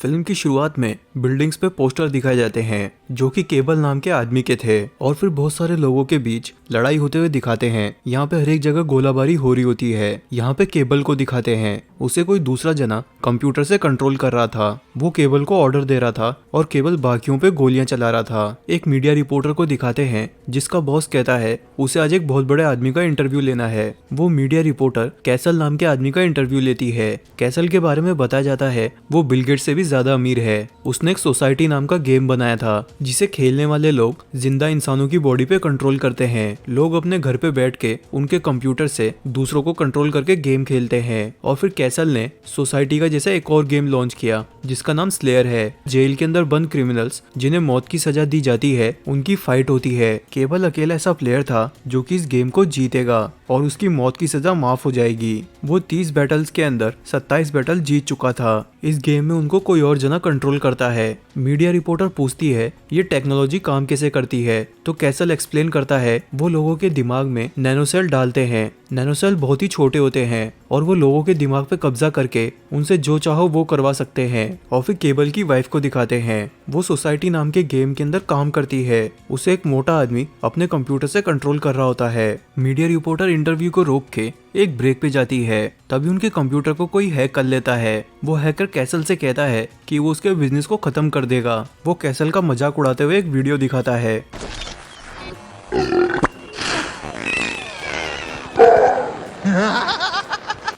Film की शुरुआत में बिल्डिंग्स पे पोस्टर दिखाए जाते हैं जो कि केबल नाम के आदमी के थे और फिर बहुत सारे लोगों के बीच लड़ाई होते हुए दिखाते हैं। यहाँ पे हर एक जगह गोलाबारी हो रही होती है। यहाँ पे केबल को दिखाते हैं, उसे कोई दूसरा जना कंप्यूटर से कंट्रोल कर रहा था। वो केबल को ऑर्डर दे रहा था और केबल बाकियों पे गोलियां चला रहा था। एक मीडिया रिपोर्टर को दिखाते हैं जिसका बॉस कहता है उसे आज एक बहुत बड़े आदमी का इंटरव्यू लेना है। वो मीडिया रिपोर्टर कैसल नाम के आदमी का इंटरव्यू लेती है। कैसल के बारे में बताया जाता है वो बिल गेट्स से भी ज्यादा अमीर है। उसने एक सोसाइटी नाम का गेम बनाया था जिसे खेलने वाले लोग जिंदा इंसानों की बॉडी पे कंट्रोल करते हैं। लोग अपने घर पे बैठ के उनके कंप्यूटर से दूसरों को कंट्रोल करके गेम खेलते हैं। और फिर कैसल ने सोसाइटी का जैसा एक और गेम लॉन्च किया जिसका नाम स्लेयर है। जेल के अंदर बंद क्रिमिनल्स जिन्हें मौत की सजा दी जाती है उनकी फाइट होती है। केवल अकेला ऐसा प्लेयर था जो कि इस गेम को जीतेगा और उसकी मौत की सजा माफ हो जाएगी। वो 30 बैटल्स के अंदर 27 बैटल जीत चुका था। इस गेम में उनको कोई और जना कंट्रोल करता है। मीडिया रिपोर्टर पूछती है ये टेक्नोलॉजी काम कैसे करती है, तो कैसल एक्सप्लेन करता है वो लोगों के दिमाग में नैनोसेल डालते हैं। नैनोसेल बहुत ही छोटे होते हैं और वो लोगों के दिमाग पे कब्जा करके उनसे जो चाहो वो करवा सकते हैं। और फिर केबल की वाइफ को दिखाते हैं, वो सोसाइटी नाम के गेम के अंदर काम करती है। उसे एक मोटा आदमी अपने कंप्यूटर से कंट्रोल कर रहा होता है। मीडिया रिपोर्टर इंटरव्यू को रोक के एक ब्रेक पे जाती है, तभी उनके कंप्यूटर को कोई हैक कर लेता है। वो हैकर कैसल से कहता है कि वो उसके बिजनेस को खत्म कर देगा। वो कैसल का मजाक उड़ाते हुए एक वीडियो दिखाता है।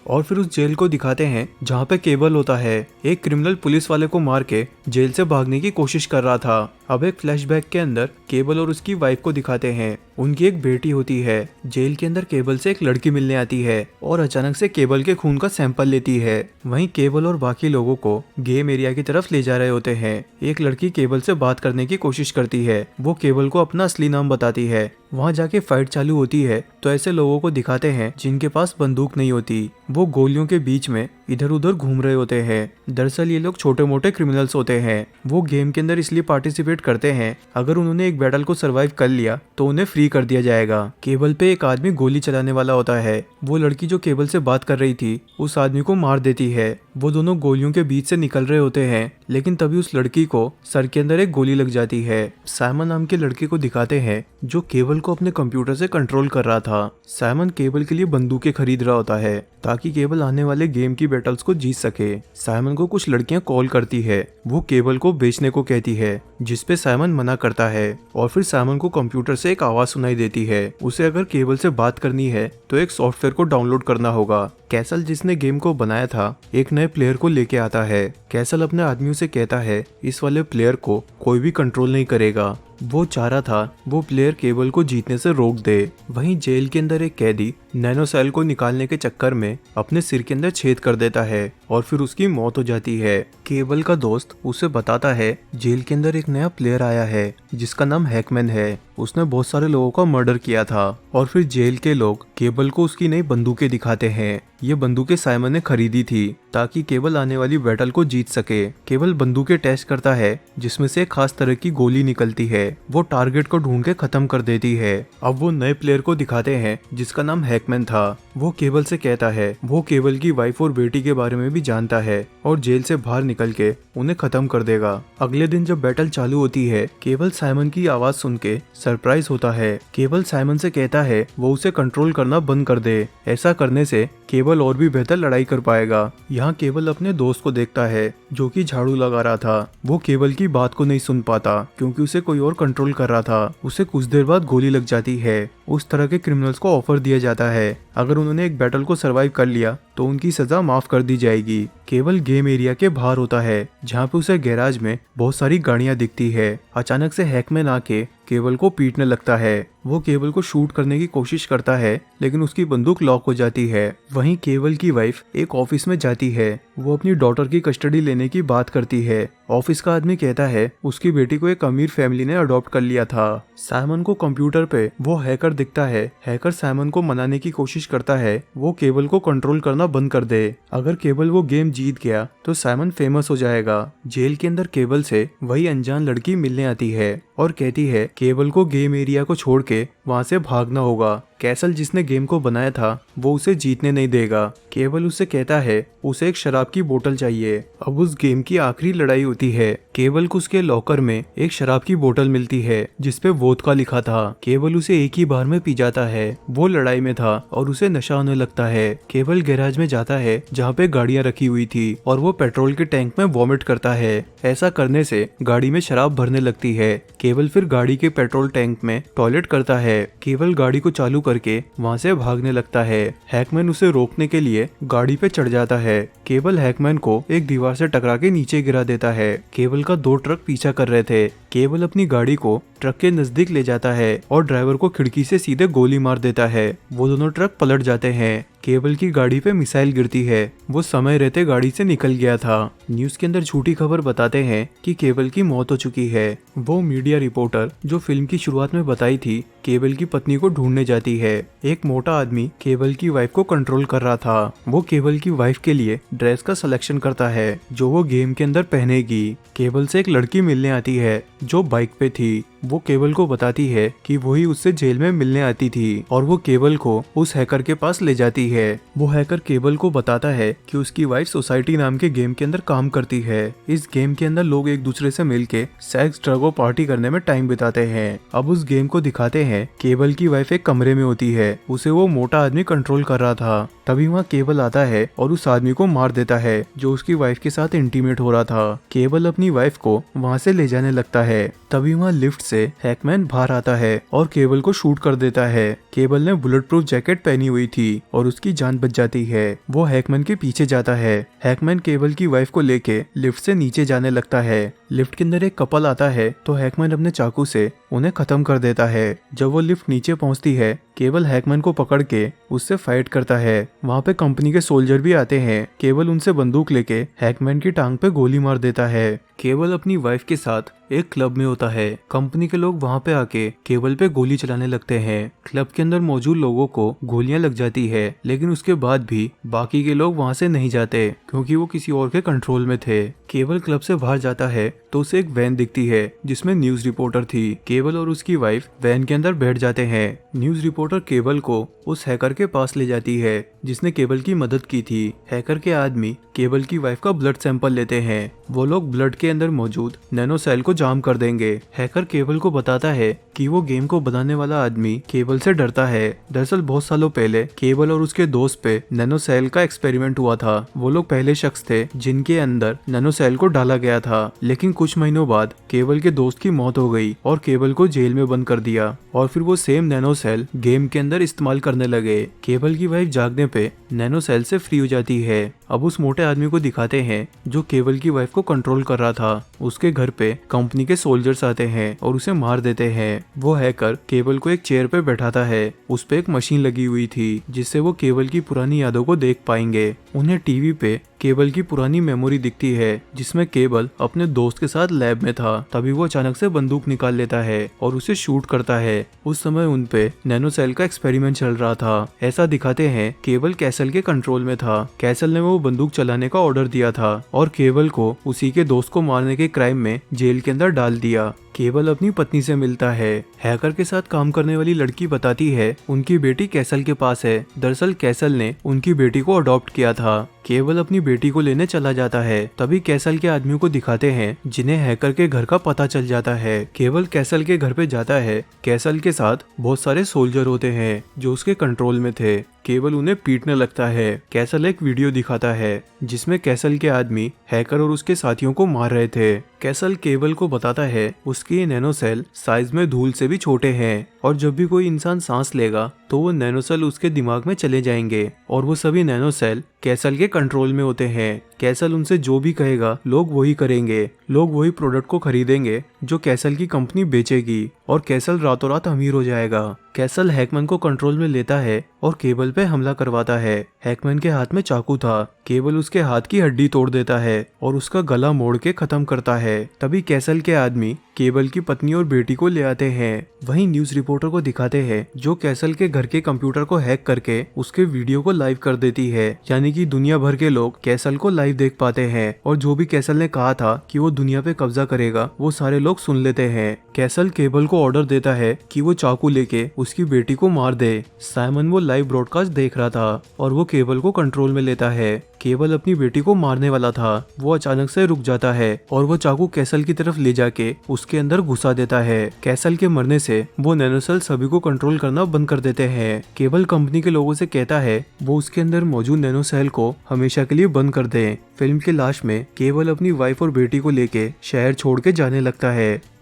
और फिर उस जेल को दिखाते हैं जहाँ पे केबल होता है। एक क्रिमिनल पुलिस वाले को मार के जेल से भागने की कोशिश कर रहा था। अब एक फ्लैशबैक के अंदर केबल और उसकी वाइफ को दिखाते हैं। उनकी एक बेटी होती है। जेल के अंदर केबल से एक लड़की मिलने आती है और अचानक से केबल के खून का सैंपल लेती है। वहीं केबल और बाकी लोगों को गेम एरिया की तरफ ले जा रहे होते हैं। एक लड़की केबल से बात करने की कोशिश करती है। वो केबल को अपना असली नाम बताती है। वहाँ जाके फाइट चालू होती है तो ऐसे लोगों को दिखाते हैं जिनके पास बंदूक नहीं होती। वो गोलियों के बीच में इधर उधर घूम रहे होते हैं। दरअसल ये लोग छोटे मोटे क्रिमिनल्स होते हैं। वो गेम के अंदर इसलिए पार्टिसिपेट करते हैं, अगर उन्होंने एक बैटल को सरवाइव कर लिया तो उन्हें फ्री कर दिया जाएगा। केबल पे एक आदमी गोली चलाने वाला होता है। वो लड़की जो केबल से बात कर रही थी उस आदमी को मार देती है। वो दोनों गोलियों के बीच से निकल रहे होते हैं, लेकिन तभी उस लड़की को सर के अंदर एक गोली लग जाती है। साइमन नाम के लड़के को दिखाते हैं जो केबल को अपने कंप्यूटर से कंट्रोल कर रहा था। साइमन केबल के लिए बंदूकें खरीद रहा होता है ताकि केबल आने वाले गेम की बैटल्स को जीत सके। साइमन को कुछ लड़कियां कॉल करती है। वो केबल को बेचने को कहती है, जिसपे साइमन मना करता है। और फिर साइमन को कंप्यूटर से एक आवाज सुनाई देती है। उसे अगर केबल से बात करनी है तो एक सॉफ्टवेयर को डाउनलोड करना होगा। कैसल जिसने गेम को बनाया था एक नए प्लेयर को लेके आता है। कैसल अपने आदमियों से कहता है इस वाले प्लेयर को कोई भी कंट्रोल नहीं करेगा। वो चाह रहा था वो प्लेयर केबल को जीतने से रोक दे। वहीं जेल के अंदर एक कैदी नैनोसेल को निकालने के चक्कर में अपने सिर के अंदर छेद कर देता है और फिर उसकी मौत हो जाती है। केबल का दोस्त उसे बताता है जेल के अंदर एक नया प्लेयर आया है जिसका नाम हैकमैन है। उसने बहुत सारे लोगों का मर्डर किया था। और फिर जेल के लोग केबल को उसकी नई बंदूकें दिखाते हैं। ये बंदूकें साइमन ने खरीदी थी ताकि केबल आने वाली बैटल को जीत सके। केबल बंदूकें टेस्ट करता है जिसमें से एक खास तरह की गोली निकलती है। वो टारगेट को ढूंढ के खत्म कर देती है। अब वो नए प्लेयर को दिखाते हैं जिसका नाम हैकमैन था। वो केबल से कहता है वो केबल की वाइफ और बेटी के बारे में भी जानता है और जेल से बाहर निकल के उन्हें खत्म कर देगा। अगले दिन जब बैटल चालू होती है केबल साइमन की आवाज सुन के सरप्राइज होता है। केबल साइमन से कहता है वो उसे कंट्रोल करना बंद कर दे। ऐसा करने से केबल और भी बेहतर लड़ाई कर पाएगा। यहाँ केबल अपने दोस्त को देखता है जो कि झाड़ू लगा रहा था। वो केबल की बात को नहीं सुन पाता क्योंकि उसे कोई और कंट्रोल कर रहा था। उसे कुछ देर बाद गोली लग जाती है। उस तरह के क्रिमिनल्स को ऑफर दिया जाता है अगर उन्होंने एक बैटल को सरवाइव कर लिया तो उनकी सजा माफ कर दी जाएगी। केबल गेम एरिया के बाहर होता है जहाँ पे उसे गैराज में बहुत सारी गाड़ियां दिखती है। अचानक से हैकमैन आके केबल को पीटने लगता है। वो केबल को शूट करने की कोशिश करता है लेकिन उसकी बंदूक लॉक हो जाती है। वहीं केबल की वाइफ एक ऑफिस में जाती है। वो अपनी डॉटर की कस्टडी लेने की बात करती है। ऑफिस का आदमी कहता है उसकी बेटी को एक अमीर फैमिली ने अडॉप्ट कर लिया था। साइमन को कंप्यूटर पे वो हैकर दिखता है। हैकर साइमन को मनाने की कोशिश करता है वो केबल को कंट्रोल करना बंद कर दे। अगर केबल वो गेम जीत गया तो साइमन फेमस हो जाएगा। जेल के अंदर केबल से वही अनजान लड़की मिलने आती है और कहती है केबल को गेम एरिया को छोड़ के वहाँ से भागना होगा। कैसल जिसने गेम को बनाया था वो उसे जीतने नहीं देगा। केबल उससे कहता है उसे एक शराब की बोतल चाहिए। अब उस गेम की आखिरी लड़ाई होती है। केबल को उसके लॉकर में एक शराब की बोतल मिलती है जिसपे वोदका लिखा था। केबल उसे एक ही बार में पी जाता है। वो लड़ाई में था और उसे नशा होने लगता है। केबल गैराज में जाता है जहाँ पे गाड़ियाँ रखी हुई थी और वो पेट्रोल के टैंक में वॉमिट करता है। ऐसा करने से गाड़ी में शराब भरने लगती है। केबल फिर गाड़ी के पेट्रोल टैंक में टॉयलेट करता है। केबल गाड़ी को चालू करके वहाँ से भागने लगता है। हैकमैन उसे रोकने के लिए गाड़ी पे चढ़ जाता है। केबल हैकमैन को एक दीवार से टकरा के नीचे गिरा देता है। केबल का 2 ट्रक पीछा कर रहे थे। केबल अपनी गाड़ी को ट्रक के नजदीक ले जाता है और ड्राइवर को खिड़की से सीधे गोली मार देता है। वो दोनों ट्रक पलट जाते हैं। केबल की गाड़ी पे मिसाइल गिरती है। वो समय रहते गाड़ी से निकल गया था। न्यूज के अंदर झूठी खबर बताते हैं कि केबल की मौत हो चुकी है। वो मीडिया रिपोर्टर जो फिल्म की शुरुआत में बताई थी केबल की पत्नी को ढूंढने जाती है। एक मोटा आदमी केबल की वाइफ को कंट्रोल कर रहा था। वो केबल की वाइफ के लिए ड्रेस का सिलेक्शन करता है जो वो गेम के अंदर पहनेगी। केबल से एक लड़की मिलने आती है जो बाइक पे थी। वो केबल को बताती है कि वही उससे जेल में मिलने आती थी और वो केबल को उस हैकर के पास ले जाती है। वो हैकर केबल को बताता है कि उसकी वाइफ सोसाइटी नाम के गेम के अंदर काम करती है। इस गेम के अंदर लोग एक दूसरे से मिलके सेक्स, ड्रग और पार्टी करने में टाइम बिताते हैं। अब उस गेम को दिखाते हैं केबल की वाइफ एक कमरे में होती है। उसे वो मोटा आदमी कंट्रोल कर रहा था। तभी वहाँ केबल आता है और उस आदमी को मार देता है जो उसकी वाइफ के साथ इंटीमेट हो रहा था। केबल अपनी वाइफ को वहाँ से ले जाने लगता है। तभी वहाँ लिफ्ट से हैकमैन बाहर आता है और केबल को शूट कर देता है। केबल ने बुलेट प्रूफ जैकेट पहनी हुई थी और उसकी जान बच जाती है। वो हैकमैन के पीछे जाता है। हैकमैन केबल की वाइफ को लेके लिफ्ट से नीचे जाने लगता है। लिफ्ट के अंदर एक कपल आता है तो हैकमैन अपने चाकू से उन्हें खत्म कर देता है। जब वो लिफ्ट नीचे पहुंचती है केबल हैकमैन को पकड़ के उससे फाइट करता है। वहाँ पे कंपनी के सोल्जर भी आते हैं। केबल उनसे बंदूक लेके हैकमैन की टांग पे गोली मार देता है। केबल अपनी वाइफ के साथ एक क्लब में होता है। कंपनी के लोग वहाँ पे आके केबल पे गोली चलाने लगते हैं। क्लब के अंदर मौजूद लोगों को गोलियां लग जाती है लेकिन उसके बाद भी बाकी के लोग वहाँ से नहीं जाते क्योंकि वो किसी और के कंट्रोल में थे। केबल क्लब से बाहर जाता है तो उसे एक वैन दिखती है जिसमें न्यूज रिपोर्टर थी। केबल और उसकी वाइफ वैन के अंदर बैठ जाते हैं। न्यूज रिपोर्टर केबल को उस हैकर के पास ले जाती है जिसने केबल की मदद की थी। हैकर के आदमी केबल की वाइफ का ब्लड सैंपल लेते हैं। वो लोग ब्लड के अंदर मौजूद नैनो सेल को जाम कर देंगे। हैकर केबल को बताता है कि वो गेम को बनाने वाला आदमी केबल से डरता है। दरअसल बहुत सालों पहले केबल और उसके दोस्त पे नैनो सेल का एक्सपेरिमेंट हुआ था। वो लोग पहले शख्स थे जिनके अंदर नैनो सेल को डाला गया था, लेकिन कुछ महीनों बाद केबल के दोस्त की मौत हो गई और केबल को जेल में बंद कर दिया और फिर वो सेम नैनो सेल गेम के अंदर इस्तेमाल करने लगे। केबल की वाइफ जागने पे नैनो सेल से फ्री हो जाती है। अब उस मोटे आदमी को दिखाते हैं जो केबल की वाइफ को कंट्रोल कर रहा था। उसके घर पे कंपनी के सोल्जर्स आते हैं और उसे मार देते हैं। वो हैकर केबल को एक चेयर पे बैठाता है। उस पे एक मशीन लगी हुई थी जिससे वो केबल की पुरानी यादों को देख पाएंगे। उन्हें टीवी पे केबल की पुरानी मेमोरी दिखती है जिसमें केबल अपने दोस्त के साथ लैब में था। तभी वो अचानक से बंदूक निकाल लेता है और उसे शूट करता है। उस समय उन पे नैनो सेल का एक्सपेरिमेंट चल रहा था। ऐसा दिखाते हैं केबल कैसल के कंट्रोल में था। कैसल ने वो बंदूक चलाने का ऑर्डर दिया था और केबल को उसी के दोस्त को मारने के क्राइम में जेल के अंदर डाल दिया। केबल अपनी पत्नी से मिलता है। हैकर के साथ काम करने वाली लड़की बताती है उनकी बेटी कैसल के पास है। दरअसल कैसल ने उनकी बेटी को अडॉप्ट किया था। केबल अपनी बेटी को लेने चला जाता है। तभी कैसल के आदमियों को दिखाते हैं जिन्हें हैकर के घर का पता चल जाता है। केबल कैसल के घर पे जाता है। कैसल के साथ बहुत सारे सोल्जर होते हैं जो उसके कंट्रोल में थे। केबल उन्हें पीटने लगता है। कैसल एक वीडियो दिखाता है जिसमें कैसल के आदमी हैकर और उसके साथियों को मार रहे थे। कैसल केबल को बताता है उसके नैनो सेल साइज में धूल से भी छोटे हैं और जब भी कोई इंसान सांस लेगा तो वो नैनो सेल उसके दिमाग में चले जाएंगे और वो सभी नैनो सेल कैसल के कंट्रोल में होते हैं। कैसल उनसे जो भी कहेगा लोग वही करेंगे। लोग वही प्रोडक्ट को खरीदेंगे जो कैसल की कंपनी बेचेगी और कैसल रातों रात अमीर हो जाएगा। कैसल हैकमैन को कंट्रोल में लेता है और केबल पे हमला करवाता है। हैकमैन के हाथ में चाकू था। केबल उसके हाथ की हड्डी तोड़ देता है और उसका गला मोड़ के खत्म करता है। तभी कैसल के आदमी केबल की पत्नी और बेटी को ले आते हैं। वहीं न्यूज रिपोर्टर को दिखाते हैं जो कैसल के घर के कंप्यूटर को हैक करके उसके वीडियो को लाइव कर देती है, यानी कि दुनिया भर के लोग कैसल को लाइव देख पाते हैं और जो भी कैसल ने कहा था कि वो दुनिया पे कब्जा करेगा वो सारे लोग सुन लेते हैं। कैसल केबल को ऑर्डर देता है कि वो चाकू लेके उसकी बेटी को मार दे। साइमन वो लाइव ब्रॉडकास्ट देख रहा था और वो केबल को कंट्रोल में लेता है। केबल अपनी बेटी को मारने वाला था, वो अचानक से रुक जाता है और वो चाकू कैसल की तरफ ले जाके उसके अंदर घुसा देता है। कैसल के मरने से वो नैनोसेल सभी को कंट्रोल करना बंद कर देते हैं। केबल कंपनी के लोगों से कहता है वो उसके अंदर मौजूद नैनोसेल को हमेशा के लिए बंद कर दे। फिल्म के लास्ट में केबल अपनी वाइफ और बेटी को लेके शहर छोड़ के जाने लगता है।